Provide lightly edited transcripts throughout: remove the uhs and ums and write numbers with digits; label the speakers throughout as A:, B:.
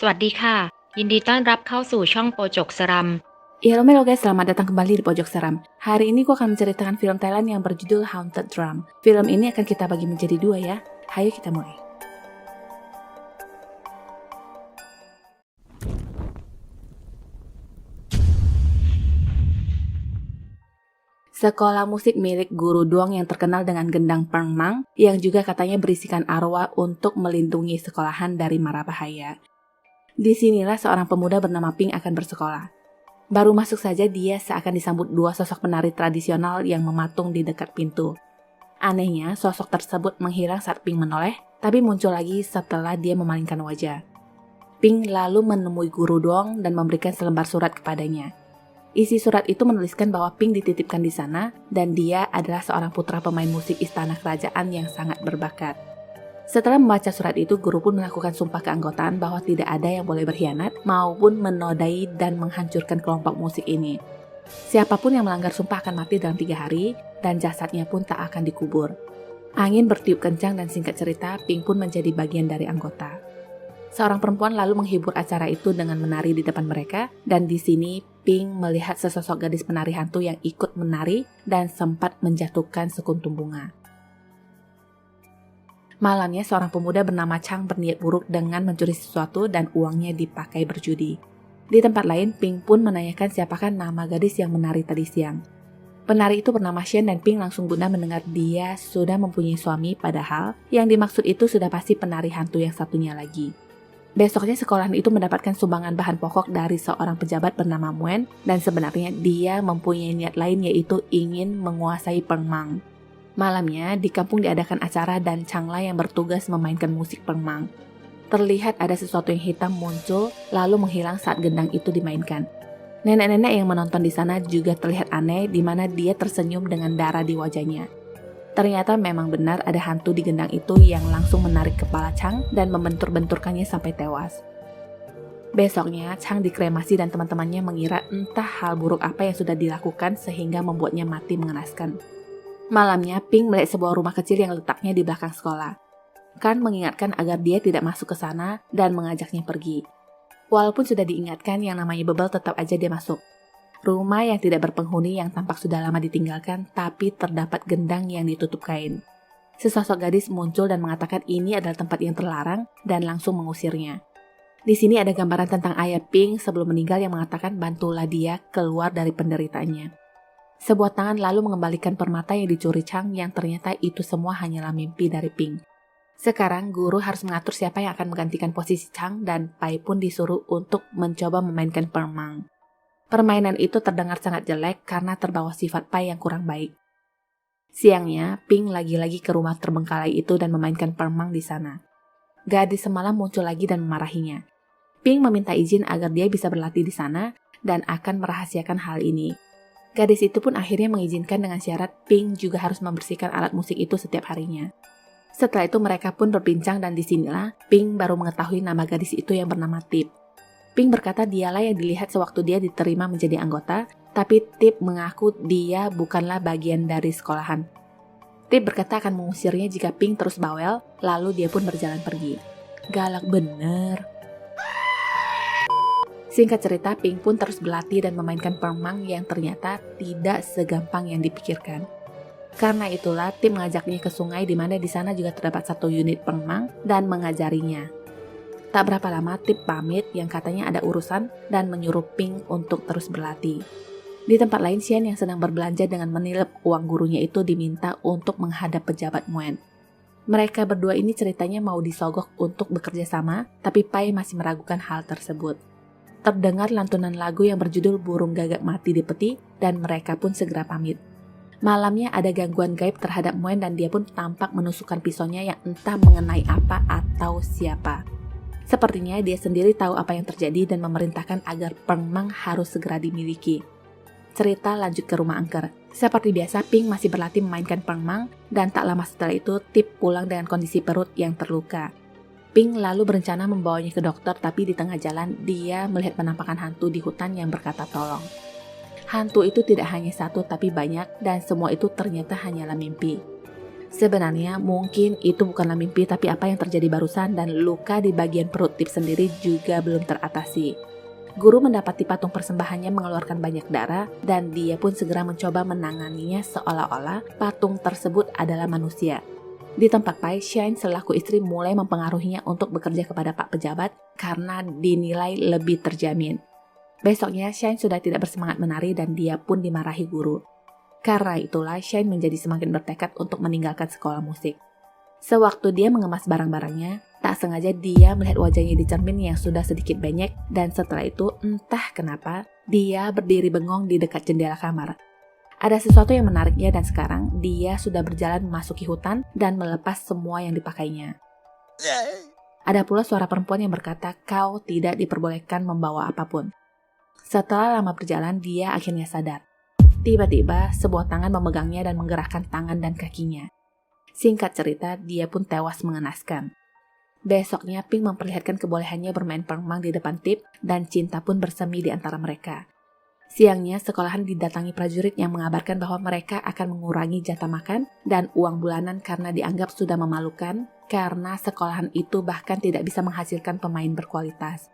A: สวัสดีค่ะยินดีต้อนรับเข้าสู่ช่องโปจกสรัม
B: Ya, Romelo guys, selamat datang kembali di Pojok Seram. Hari ini gue akan menceritakan film Thailand yang berjudul Haunted Drum. Film ini akan kita bagi menjadi dua ya. Hayo kita mulai. Sekolah musik milik Guru Duong yang terkenal dengan gendang Permang, yang juga katanya berisikan arwah untuk melindungi sekolahan dari mara bahaya. Disinilah seorang pemuda bernama Ping akan bersekolah. Baru masuk saja dia seakan disambut dua sosok penari tradisional yang mematung di dekat pintu. Anehnya, sosok tersebut menghilang saat Ping menoleh, tapi muncul lagi setelah dia memalingkan wajah. Ping lalu menemui Guru Duong dan memberikan selembar surat kepadanya. Isi surat itu menuliskan bahwa Ping dititipkan di sana dan dia adalah seorang putra pemain musik istana kerajaan yang sangat berbakat. Setelah membaca surat itu, guru pun melakukan sumpah keanggotaan bahwa tidak ada yang boleh berkhianat maupun menodai dan menghancurkan kelompok musik ini. Siapapun yang melanggar sumpah akan mati dalam 3 hari dan jasadnya pun tak akan dikubur. Angin bertiup kencang dan singkat cerita, Ping pun menjadi bagian dari anggota. Seorang perempuan lalu menghibur acara itu dengan menari di depan mereka dan di sini Ping melihat sesosok gadis penari hantu yang ikut menari dan sempat menjatuhkan sekuntum bunga. Malamnya, seorang pemuda bernama Chang berniat buruk dengan mencuri sesuatu dan uangnya dipakai berjudi. Di tempat lain, Ping pun menanyakan siapakah nama gadis yang menari tadi siang. Penari itu bernama Shen dan Ping langsung guna mendengar dia sudah mempunyai suami, padahal yang dimaksud itu sudah pasti penari hantu yang satunya lagi. Besoknya sekolahan itu mendapatkan sumbangan bahan pokok dari seorang pejabat bernama Muen dan sebenarnya dia mempunyai niat lain yaitu ingin menguasai Permang. Malamnya, di kampung diadakan acara dan Changla yang bertugas memainkan musik Permang. Terlihat ada sesuatu yang hitam muncul lalu menghilang saat gendang itu dimainkan. Nenek-nenek yang menonton di sana juga terlihat aneh di mana dia tersenyum dengan darah di wajahnya. Ternyata memang benar ada hantu di gendang itu yang langsung menarik kepala Chang dan membentur-benturkannya sampai tewas. Besoknya, Chang dikremasi dan teman-temannya mengira entah hal buruk apa yang sudah dilakukan sehingga membuatnya mati mengenaskan. Malamnya, Ping melihat sebuah rumah kecil yang letaknya di belakang sekolah. Kan mengingatkan agar dia tidak masuk ke sana dan mengajaknya pergi. Walaupun sudah diingatkan yang namanya bebel tetap aja dia masuk. Rumah yang tidak berpenghuni yang tampak sudah lama ditinggalkan tapi terdapat gendang yang ditutup kain. Sesosok gadis muncul dan mengatakan ini adalah tempat yang terlarang dan langsung mengusirnya. Di sini ada gambaran tentang ayah Ping sebelum meninggal yang mengatakan bantulah dia keluar dari penderitaannya. Sebuah tangan lalu mengembalikan permata yang dicuri Chang yang ternyata itu semua hanyalah mimpi dari Ping. Sekarang guru harus mengatur siapa yang akan menggantikan posisi Chang dan Pai pun disuruh untuk mencoba memainkan Permang. Permainan itu terdengar sangat jelek karena terbawa sifat Pai yang kurang baik. Siangnya, Ping lagi-lagi ke rumah terbengkalai itu dan memainkan Permang di sana. Gadis semalam muncul lagi dan memarahinya. Ping meminta izin agar dia bisa berlatih di sana dan akan merahasiakan hal ini. Gadis itu pun akhirnya mengizinkan dengan syarat Ping juga harus membersihkan alat musik itu setiap harinya. Setelah itu mereka pun berbincang dan disinilah Ping baru mengetahui nama gadis itu yang bernama Tip. Ping berkata dialah yang dilihat sewaktu dia diterima menjadi anggota, tapi Tip mengaku dia bukanlah bagian dari sekolahan. Tip berkata akan mengusirnya jika Ping terus bawel, lalu dia pun berjalan pergi. Galak bener. Singkat cerita, Ping pun terus berlatih dan memainkan Permang yang ternyata tidak segampang yang dipikirkan. Karena itulah, tim mengajaknya ke sungai di mana di sana juga terdapat satu unit Permang dan mengajarinya. Tak berapa lama, Tip pamit yang katanya ada urusan dan menyuruh Ping untuk terus berlatih. Di tempat lain, Xian yang sedang berbelanja dengan menilep uang gurunya itu diminta untuk menghadap pejabat Muen. Mereka berdua ini ceritanya mau disogok untuk bekerja sama, tapi Pai masih meragukan hal tersebut. Terdengar lantunan lagu yang berjudul Burung Gagak Mati di Peti dan mereka pun segera pamit. Malamnya ada gangguan gaib terhadap Muen dan dia pun tampak menusukkan pisaunya yang entah mengenai apa atau siapa. Sepertinya dia sendiri tahu apa yang terjadi dan memerintahkan agar Permang harus segera dimiliki. Cerita lanjut ke rumah angker. Seperti biasa, Ping masih berlatih memainkan Permang dan tak lama setelah itu Tip pulang dengan kondisi perut yang terluka. Ping lalu berencana membawanya ke dokter, tapi di tengah jalan dia melihat penampakan hantu di hutan yang berkata tolong. Hantu itu tidak hanya satu tapi banyak dan semua itu ternyata hanyalah mimpi. Sebenarnya mungkin itu bukanlah mimpi, tapi apa yang terjadi barusan dan luka di bagian perut Tip sendiri juga belum teratasi. Guru mendapati patung persembahannya mengeluarkan banyak darah dan dia pun segera mencoba menanganinya seolah-olah patung tersebut adalah manusia. Di tempat Pai, Shine selaku istri mulai mempengaruhinya untuk bekerja kepada Pak Pejabat karena dinilai lebih terjamin. Besoknya Shine sudah tidak bersemangat menari dan dia pun dimarahi guru. Karena itulah Shine menjadi semakin bertekad untuk meninggalkan sekolah musik. Sewaktu dia mengemas barang-barangnya, tak sengaja dia melihat wajahnya di cermin yang sudah sedikit benyek dan setelah itu entah kenapa dia berdiri bengong di dekat jendela kamar. Ada sesuatu yang menariknya dan sekarang dia sudah berjalan memasuki hutan dan melepas semua yang dipakainya. Ada pula suara perempuan yang berkata kau tidak diperbolehkan membawa apapun. Setelah lama berjalan dia akhirnya sadar. Tiba-tiba, sebuah tangan memegangnya dan menggerakkan tangan dan kakinya. Singkat cerita, dia pun tewas mengenaskan. Besoknya, Pink memperlihatkan kebolehannya bermain permang di depan Tip dan cinta pun bersemi di antara mereka. Siangnya, sekolahan didatangi prajurit yang mengabarkan bahwa mereka akan mengurangi jatah makan dan uang bulanan karena dianggap sudah memalukan karena sekolahan itu bahkan tidak bisa menghasilkan pemain berkualitas.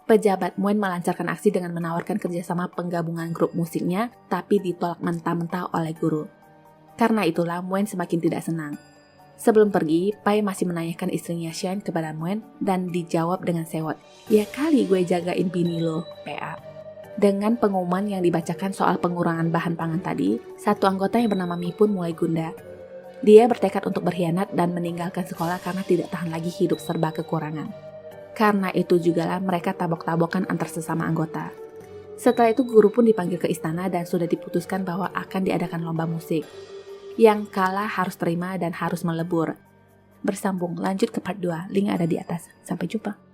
B: Pejabat Muen melancarkan aksi dengan menawarkan kerjasama penggabungan grup musiknya, tapi ditolak mentah-mentah oleh guru. Karena itulah Muen semakin tidak senang. Sebelum pergi, Pai masih menanyakan istrinya Shine kepada Muen dan dijawab dengan sewot. Ya kali gue jagain bini lo, PA. Dengan pengumuman yang dibacakan soal pengurangan bahan pangan tadi, satu anggota yang bernama Mi pun mulai gundah. Dia bertekad untuk berkhianat dan meninggalkan sekolah karena tidak tahan lagi hidup serba kekurangan. Karena itu jugalah mereka tabok-tabokan antar sesama anggota. Setelah itu guru pun dipanggil ke istana dan sudah diputuskan bahwa akan diadakan lomba musik. Yang kalah harus terima dan harus melebur. Bersambung lanjut ke part 2, link ada di atas. Sampai jumpa.